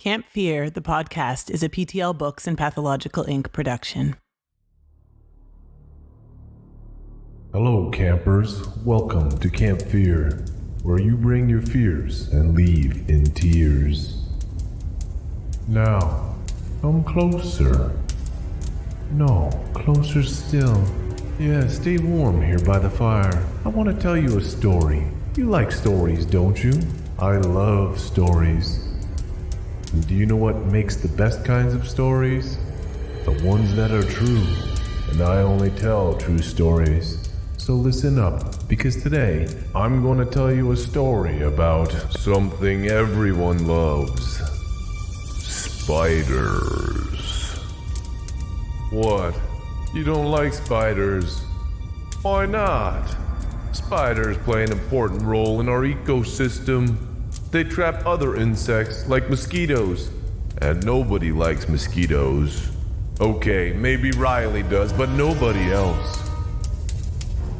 Camp Fear, the podcast, is a PTL Books and Pathological Inc. production. Hello, campers. Welcome to Camp Fear, where you bring your fears and leave in tears. Now, come closer. No, closer still. Yeah, stay warm here by the fire. I want to tell you a story. You like stories, don't you? I love stories. And do you know what makes the best kinds of stories? The ones that are true. And I only tell true stories. So listen up, because today I'm going to tell you a story about something everyone loves. Spiders. What? You don't like spiders? Why not? Spiders play an important role in our ecosystem. They trap other insects like mosquitoes, and nobody likes mosquitoes. Okay, maybe Riley does, but nobody else.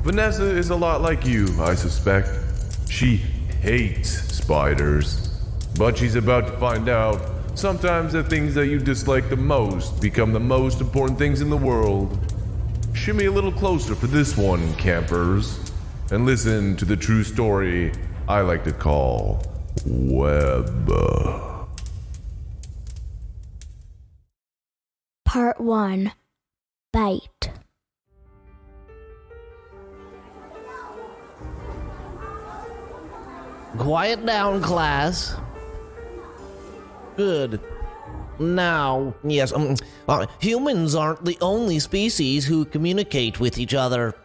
Vanessa is a lot like you, I suspect. She hates spiders, but she's about to find out. Sometimes the things that you dislike the most become the most important things in the world. Shimmy a little closer for this one, campers, and listen to the true story I like to call Web. Part 1. Bite. Quiet down, class. Good. Now, yes, humans aren't the only species who communicate with each other.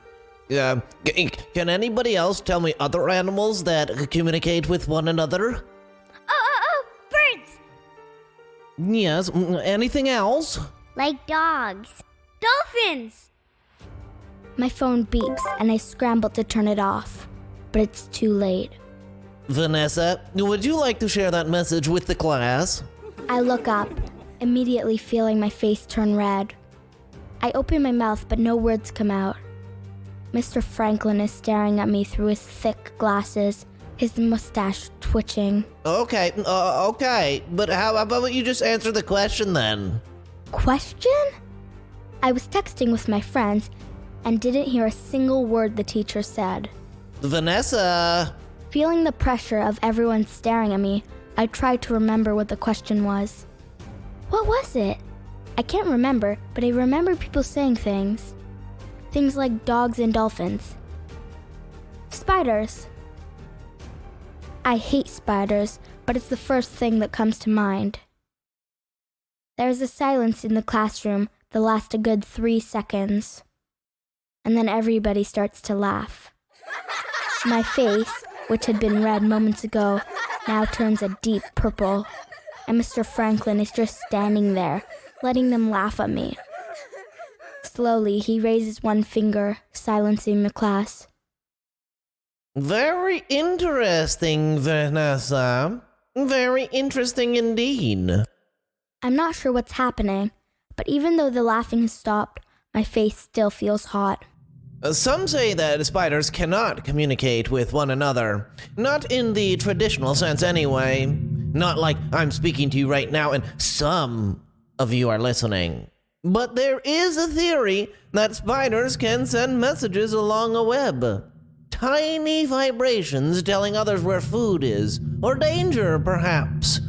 Can anybody else tell me other animals that communicate with one another? Birds! Yes, anything else? Like dogs. Dolphins! My phone beeps and I scramble to turn it off, but it's too late. Vanessa, would you like to share that message with the class? I look up, immediately feeling my face turn red. I open my mouth, but no words come out. Mr. Franklin is staring at me through his thick glasses, his mustache twitching. Okay, but how about you just answer the question then? Question? I was texting with my friends and didn't hear a single word the teacher said. Vanessa! Feeling the pressure of everyone staring at me, I tried to remember what the question was. What was it? I can't remember, but I remember people saying things. Things like dogs and dolphins. Spiders. I hate spiders, but it's the first thing that comes to mind. There is a silence in the classroom that lasts a good 3 seconds. And then everybody starts to laugh. My face, which had been red moments ago, now turns a deep purple. And Mr. Franklin is just standing there, letting them laugh at me. Slowly, he raises one finger, silencing the class. Very interesting, Vanessa. Very interesting indeed. I'm not sure what's happening, but even though the laughing has stopped, my face still feels hot. Some say that spiders cannot communicate with one another. Not in the traditional sense anyway. Not like I'm speaking to you right now and some of you are listening. But there is a theory that spiders can send messages along a web. Tiny vibrations telling others where food is, or danger perhaps.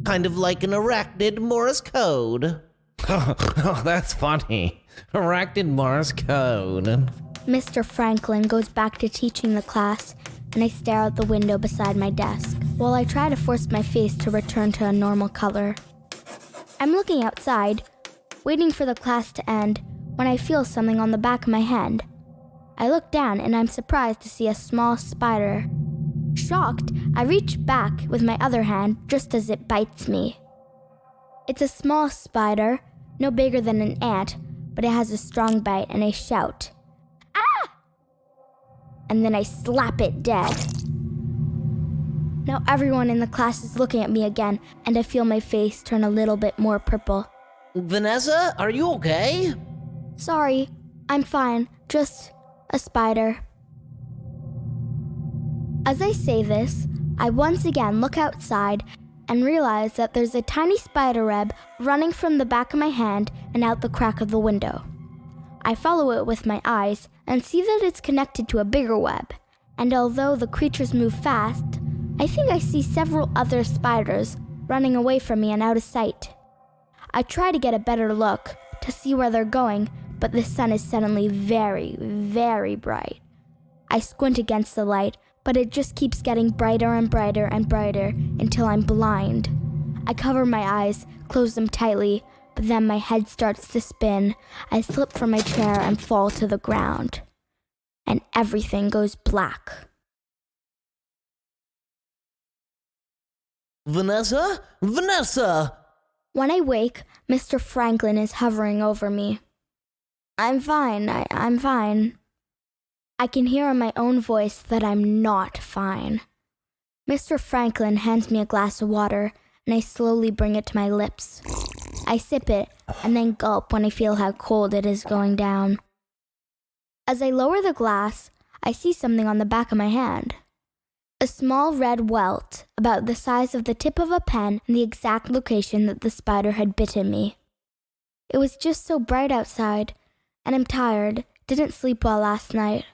Kind of like an arachnid Morse code. Oh, that's funny. Arachnid Morse code. Mr. Franklin goes back to teaching the class, and I stare out the window beside my desk, while I try to force my face to return to a normal color. I'm looking outside, waiting for the class to end, when I feel something on the back of my hand. I look down and I'm surprised to see a small spider. Shocked, I reach back with my other hand just as it bites me. It's a small spider, no bigger than an ant, but it has a strong bite and I shout, "Ah!" And then I slap it dead. Now everyone in the class is looking at me again, and I feel my face turn a little bit more purple. Vanessa, are you okay? Sorry, I'm fine, just a spider. As I say this, I once again look outside and realize that there's a tiny spider web running from the back of my hand and out the crack of the window. I follow it with my eyes and see that it's connected to a bigger web, and although the creatures move fast, I think I see several other spiders running away from me and out of sight. I try to get a better look to see where they're going, but the sun is suddenly very, very bright. I squint against the light, but it just keeps getting brighter and brighter and brighter until I'm blind. I cover my eyes, close them tightly, but then my head starts to spin. I slip from my chair and fall to the ground, and everything goes black. Vanessa? Vanessa! When I wake, Mr. Franklin is hovering over me. I'm fine, I'm fine. I can hear in my own voice that I'm not fine. Mr. Franklin hands me a glass of water, and I slowly bring it to my lips. I sip it, and then gulp when I feel how cold it is going down. As I lower the glass, I see something on the back of my hand. A small red welt, about the size of the tip of a pen in the exact location that the spider had bitten me. It was just so bright outside, and I'm tired, didn't sleep well last night.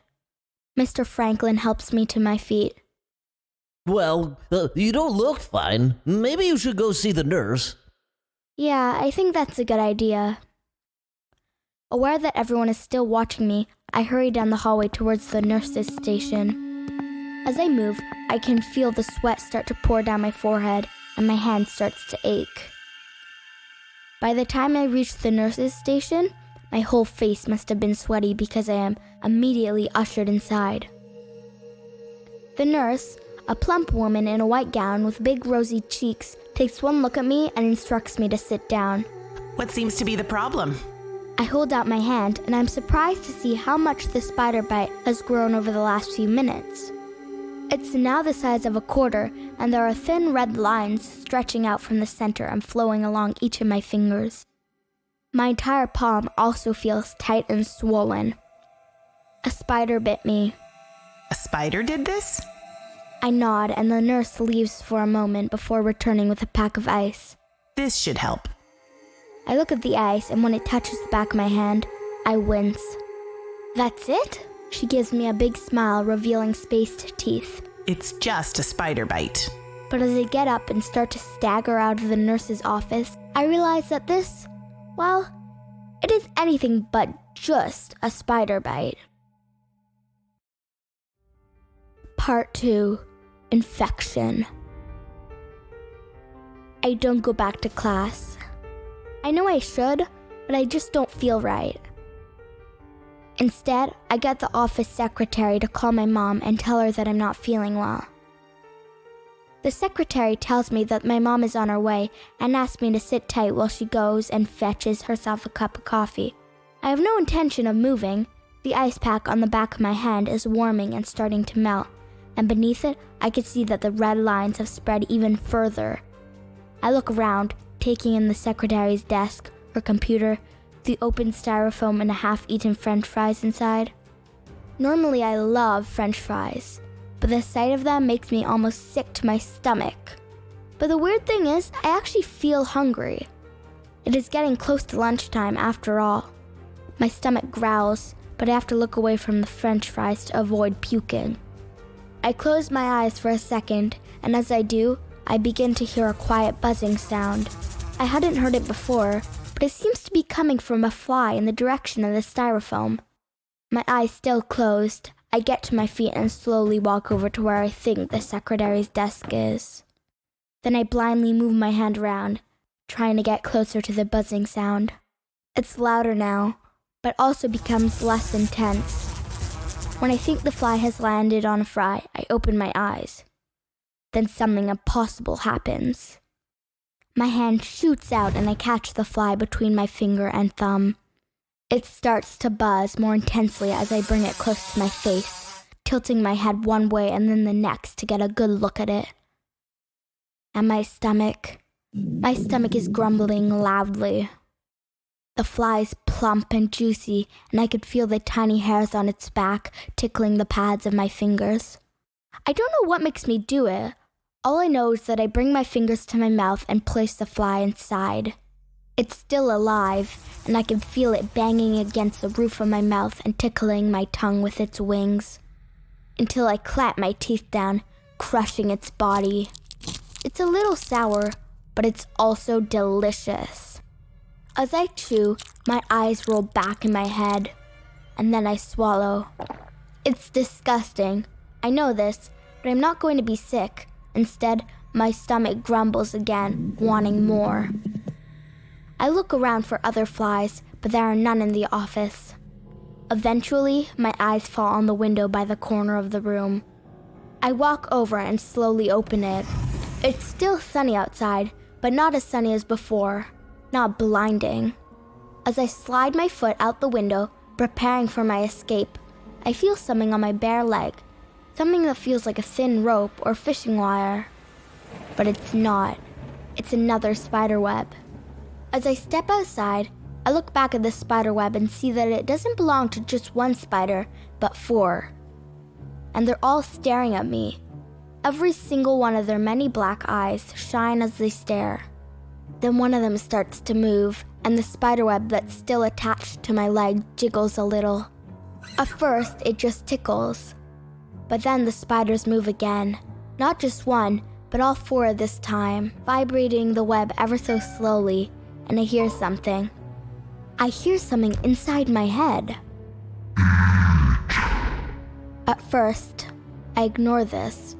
Mr. Franklin helps me to my feet. Well, you don't look fine. Maybe you should go see the nurse. Yeah, I think that's a good idea. Aware that everyone is still watching me, I hurry down the hallway towards the nurse's station. As I move, I can feel the sweat start to pour down my forehead, and my hand starts to ache. By the time I reach the nurse's station, my whole face must have been sweaty because I am immediately ushered inside. The nurse, a plump woman in a white gown with big rosy cheeks, takes one look at me and instructs me to sit down. What seems to be the problem? I hold out my hand, and I'm surprised to see how much the spider bite has grown over the last few minutes. It's now the size of a quarter, and there are thin red lines stretching out from the center and flowing along each of my fingers. My entire palm also feels tight and swollen. A spider bit me. A spider did this? I nod, and the nurse leaves for a moment before returning with a pack of ice. This should help. I look at the ice, and when it touches the back of my hand, I wince. That's it? She gives me a big smile, revealing spaced teeth. It's just a spider bite. But as I get up and start to stagger out of the nurse's office, I realize that this, well, it is anything but just a spider bite. Part 2. Infection. I don't go back to class. I know I should, but I just don't feel right. Instead, I get the office secretary to call my mom and tell her that I'm not feeling well. The secretary tells me that my mom is on her way and asks me to sit tight while she goes and fetches herself a cup of coffee. I have no intention of moving. The ice pack on the back of my hand is warming and starting to melt, and beneath it, I can see that the red lines have spread even further. I look around, taking in the secretary's desk, her computer, the open styrofoam and a half-eaten french fries inside. Normally I love french fries, but the sight of them makes me almost sick to my stomach. But the weird thing is, I actually feel hungry. It is getting close to lunchtime after all. My stomach growls, but I have to look away from the french fries to avoid puking. I close my eyes for a second, and as I do, I begin to hear a quiet buzzing sound. I hadn't heard it before, but it seems to be coming from a fly in the direction of the styrofoam. My eyes still closed, I get to my feet and slowly walk over to where I think the secretary's desk is. Then I blindly move my hand around, trying to get closer to the buzzing sound. It's louder now, but also becomes less intense. When I think the fly has landed on a fry, I open my eyes. Then something impossible happens. My hand shoots out and I catch the fly between my finger and thumb. It starts to buzz more intensely as I bring it close to my face, tilting my head one way and then the next to get a good look at it. And my stomach is grumbling loudly. The fly is plump and juicy, and I could feel the tiny hairs on its back tickling the pads of my fingers. I don't know what makes me do it, All I know is that I bring my fingers to my mouth and place the fly inside. It's still alive, and I can feel it banging against the roof of my mouth and tickling my tongue with its wings, until I clamp my teeth down, crushing its body. It's a little sour, but it's also delicious. As I chew, my eyes roll back in my head, and then I swallow. It's disgusting. I know this, but I'm not going to be sick. Instead, my stomach grumbles again, wanting more. I look around for other flies, but there are none in the office. Eventually, my eyes fall on the window by the corner of the room. I walk over and slowly open it. It's still sunny outside, but not as sunny as before. Not blinding. As I slide my foot out the window, preparing for my escape, I feel something on my bare leg. Something that feels like a thin rope or fishing wire. But it's not. It's another spider web. As I step outside, I look back at the spider web and see that it doesn't belong to just one spider, but 4. And they're all staring at me. Every single one of their many black eyes shine as they stare. Then one of them starts to move, and the spider web that's still attached to my leg jiggles a little. At first, it just tickles. But then the spiders move again. Not just one, but all 4 this time, vibrating the web ever so slowly, and I hear something. I hear something inside my head. At first, I ignore this,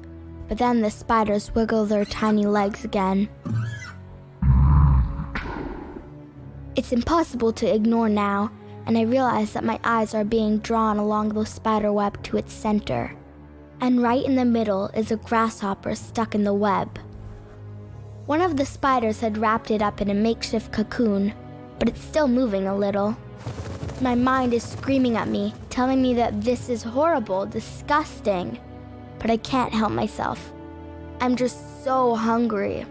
but then the spiders wiggle their tiny legs again. It's impossible to ignore now, and I realize that my eyes are being drawn along the spider web to its center. And right in the middle is a grasshopper stuck in the web. One of the spiders had wrapped it up in a makeshift cocoon, but it's still moving a little. My mind is screaming at me, telling me that this is horrible, disgusting. But I can't help myself. I'm just so hungry.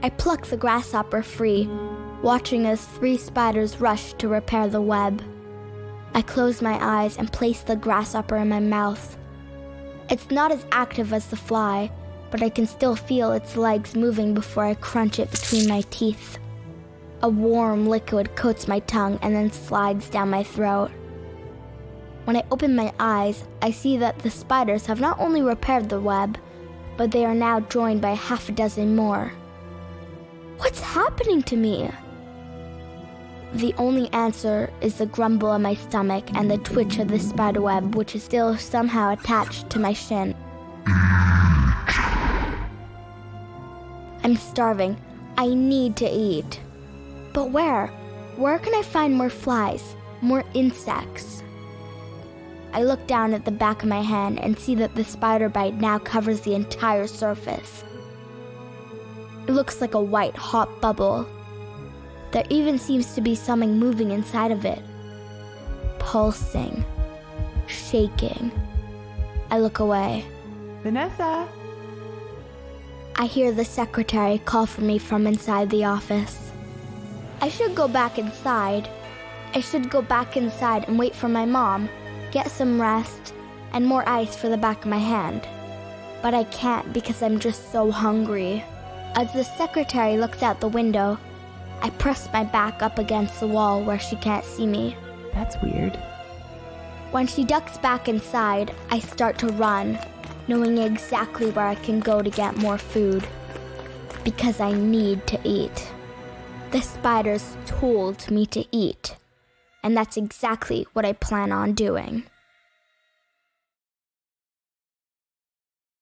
I pluck the grasshopper free, watching as 3 spiders rush to repair the web. I close my eyes and place the grasshopper in my mouth. It's not as active as the fly, but I can still feel its legs moving before I crunch it between my teeth. A warm liquid coats my tongue and then slides down my throat. When I open my eyes, I see that the spiders have not only repaired the web, but they are now joined by 6 more. What's happening to me? The only answer is the grumble of my stomach and the twitch of the spider web, which is still somehow attached to my shin. I'm starving. I need to eat. But where? Where can I find more flies, more insects? I look down at the back of my hand and see that the spider bite now covers the entire surface. It looks like a white, hot bubble. There even seems to be something moving inside of it. Pulsing. Shaking. I look away. Vanessa! I hear the secretary call for me from inside the office. I should go back inside. I should go back inside and wait for my mom, get some rest, and more ice for the back of my hand. But I can't because I'm just so hungry. As the secretary looks out the window, I press my back up against the wall where she can't see me. That's weird. When she ducks back inside, I start to run, knowing exactly where I can go to get more food. Because I need to eat. The spiders told me to eat, and that's exactly what I plan on doing.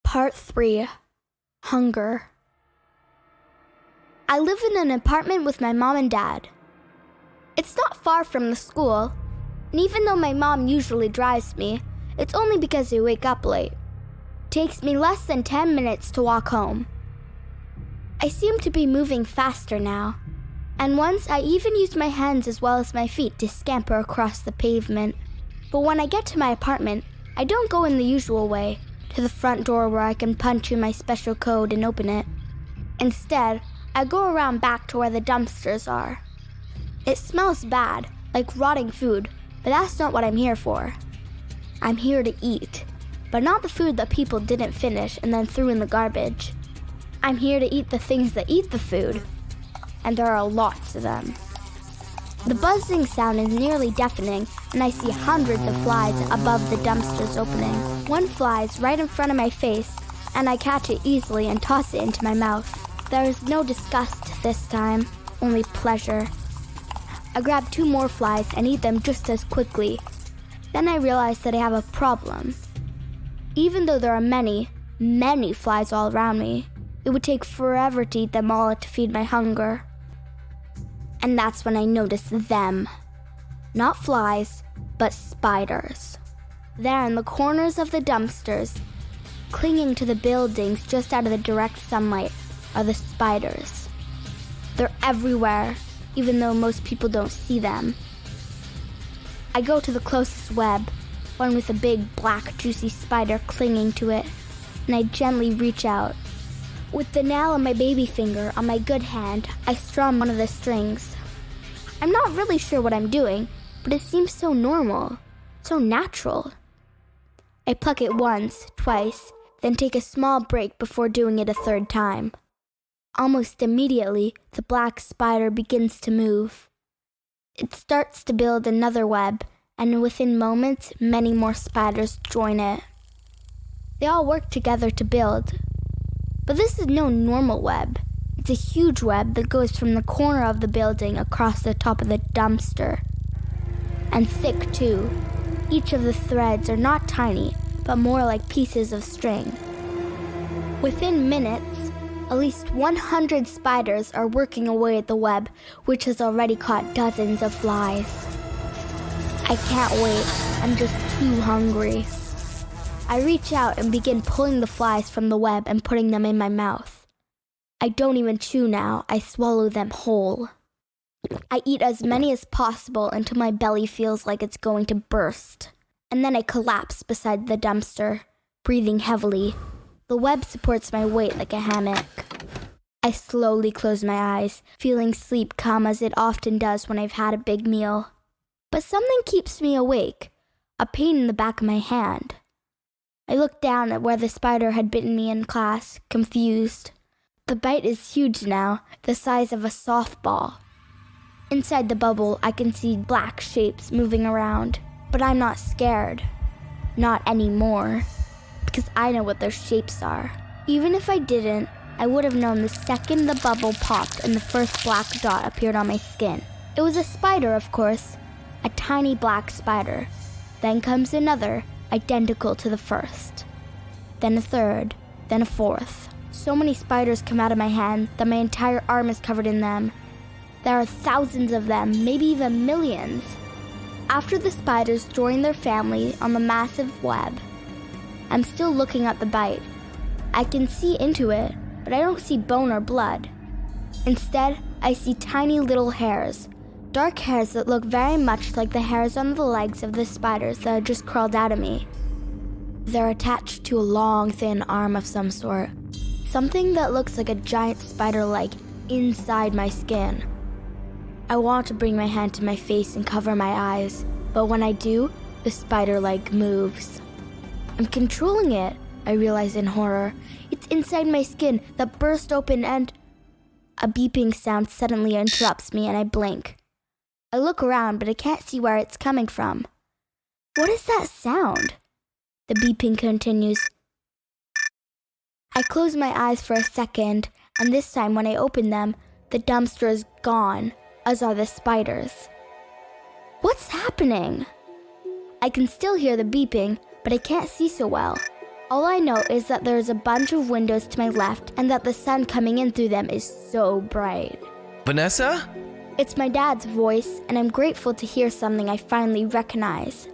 Part 3. Hunger. I live in an apartment with my mom and dad. It's not far from the school, and even though my mom usually drives me, it's only because I wake up late. It takes me less than 10 minutes to walk home. I seem to be moving faster now, and once I even used my hands as well as my feet to scamper across the pavement. But when I get to my apartment, I don't go in the usual way, to the front door where I can punch in my special code and open it. Instead, I go around back to where the dumpsters are. It smells bad, like rotting food, but that's not what I'm here for. I'm here to eat, but not the food that people didn't finish and then threw in the garbage. I'm here to eat the things that eat the food, and there are lots of them. The buzzing sound is nearly deafening, and I see hundreds of flies above the dumpster's opening. One flies right in front of my face, and I catch it easily and toss it into my mouth. There is no disgust this time, only pleasure. I grab 2 more flies and eat them just as quickly. Then I realize that I have a problem. Even though there are many, many flies all around me, it would take forever to eat them all to feed my hunger. And that's when I notice them. Not flies, but spiders. There in the corners of the dumpsters, clinging to the buildings just out of the direct sunlight, are the spiders. They're everywhere, even though most people don't see them. I go to the closest web, one with a big black juicy spider clinging to it, and I gently reach out. With the nail of my baby finger on my good hand, I strum one of the strings. I'm not really sure what I'm doing, but it seems so normal, so natural. I pluck it once, twice, then take a small break before doing it a third time. Almost immediately, the black spider begins to move. It starts to build another web, and within moments, many more spiders join it. They all work together to build. But this is no normal web. It's a huge web that goes from the corner of the building across the top of the dumpster. And thick, too. Each of the threads are not tiny, but more like pieces of string. Within minutes, at least 100 spiders are working away at the web, which has already caught dozens of flies. I can't wait. I'm just too hungry. I reach out and begin pulling the flies from the web and putting them in my mouth. I don't even chew now. I swallow them whole. I eat as many as possible until my belly feels like it's going to burst. And then I collapse beside the dumpster, breathing heavily. The web supports my weight like a hammock. I slowly close my eyes, feeling sleep come as it often does when I've had a big meal. But something keeps me awake, a pain in the back of my hand. I look down at where the spider had bitten me in class, confused. The bite is huge now, the size of a softball. Inside the bubble, I can see black shapes moving around, but I'm not scared. Not anymore. Because I know what their shapes are. Even if I didn't, I would have known the second the bubble popped and the first black dot appeared on my skin. It was a spider, of course. A tiny black spider. Then comes another, identical to the first. Then a third, then a fourth. So many spiders come out of my hand that my entire arm is covered in them. There are thousands of them, maybe even millions. After the spiders join their family on the massive web, I'm still looking at the bite. I can see into it, but I don't see bone or blood. Instead, I see tiny little hairs. Dark hairs that look very much like the hairs on the legs of the spiders that had just crawled out of me. They're attached to a long, thin arm of some sort. Something that looks like a giant spider leg inside my skin. I want to bring my hand to my face and cover my eyes, but when I do, the spider leg moves. I'm controlling it, I realize in horror. It's inside my skin that burst open and... A beeping sound suddenly interrupts me and I blink. I look around, but I can't see where it's coming from. What is that sound? The beeping continues. I close my eyes for a second, and this time when I open them, the dumpster is gone, as are the spiders. What's happening? I can still hear the beeping, but I can't see so well. All I know is that there's a bunch of windows to my left and that the sun coming in through them is so bright. Vanessa? It's my dad's voice, and I'm grateful to hear something I finally recognize.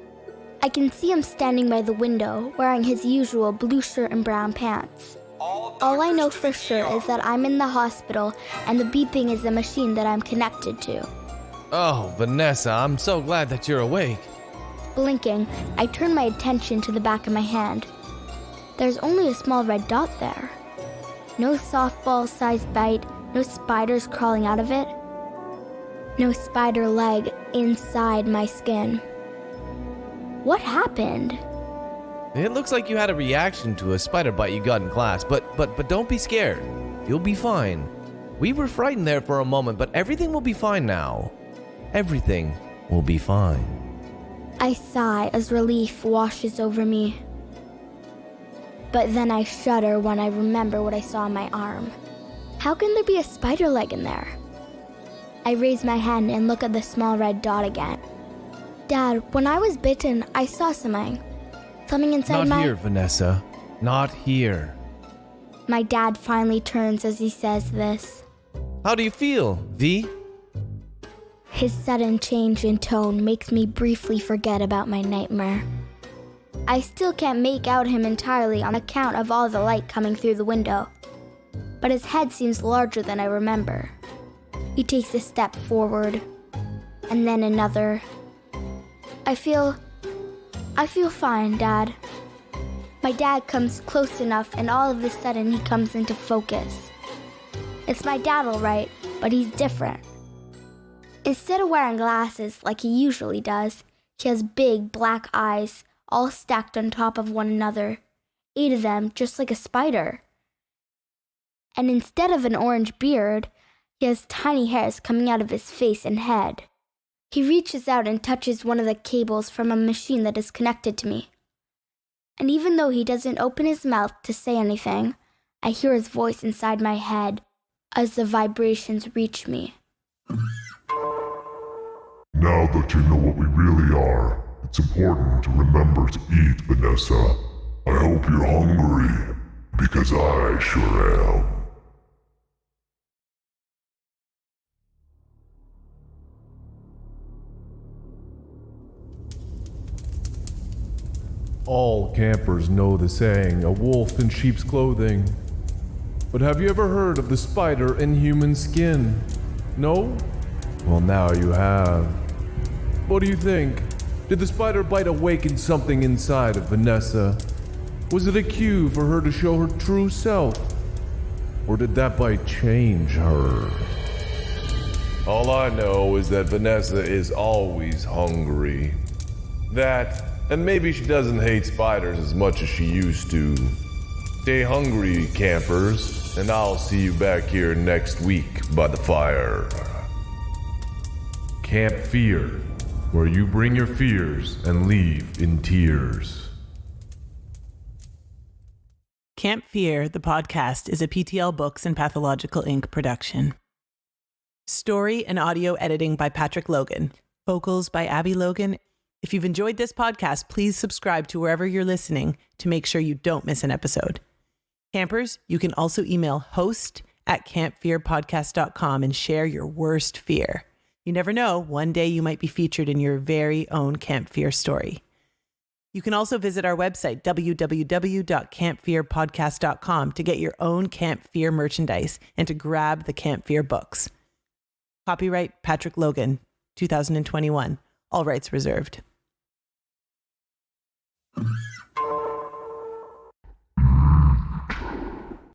I can see him standing by the window, wearing his usual blue shirt and brown pants. All I know for sure is that I'm in the hospital, and the beeping is the machine that I'm connected to. Oh, Vanessa, I'm so glad that you're awake. Blinking, I turn my attention to the back of my hand. There's only a small red dot there. No softball-sized bite, no spiders crawling out of it. No spider leg inside my skin. What happened? It looks like you had a reaction to a spider bite you got in class, but don't be scared. You'll be fine. We were frightened there for a moment, but everything will be fine now. Everything will be fine. I sigh as relief washes over me. But then I shudder when I remember what I saw on my arm. How can there be a spider leg in there? I raise my hand and look at the small red dot again. Dad, when I was bitten, I saw something. Something inside Not here, Vanessa. Not here. My dad finally turns as he says this. How do you feel, V? His sudden change in tone makes me briefly forget about my nightmare. I still can't make out him entirely on account of all the light coming through the window, but his head seems larger than I remember. He takes a step forward, and then another. I feel fine, Dad. My dad comes close enough, and all of a sudden he comes into focus. It's my dad, all right, but he's different. Instead of wearing glasses like he usually does, he has big black eyes, all stacked on top of one another, 8 of them just like a spider. And instead of an orange beard, he has tiny hairs coming out of his face and head. He reaches out and touches one of the cables from a machine that is connected to me. And even though he doesn't open his mouth to say anything, I hear his voice inside my head as the vibrations reach me. Now that you know what we really are, it's important to remember to eat, Vanessa. I hope you're hungry, because I sure am. All campers know the saying, a wolf in sheep's clothing. But have you ever heard of the spider in human skin? No? Well, now you have. What do you think? Did the spider bite awaken something inside of Vanessa? Was it a cue for her to show her true self? Or did that bite change her? All I know is that Vanessa is always hungry. That, and maybe she doesn't hate spiders as much as she used to. Stay hungry, campers, and I'll see you back here next week by the fire. Camp Fear, where you bring your fears and leave in tears. Camp Fear, the podcast, is a PTL Books and Pathological Inc. production. Story and audio editing by Patrick Logan. Vocals by Abby Logan. If you've enjoyed this podcast, please subscribe to wherever you're listening to make sure you don't miss an episode. Campers, you can also email host@campfearpodcast.com and share your worst fear. You never know, one day you might be featured in your very own Camp Fear story. You can also visit our website, www.campfearpodcast.com, to get your own Camp Fear merchandise and to grab the Camp Fear books. Copyright Patrick Logan, 2021. All rights reserved.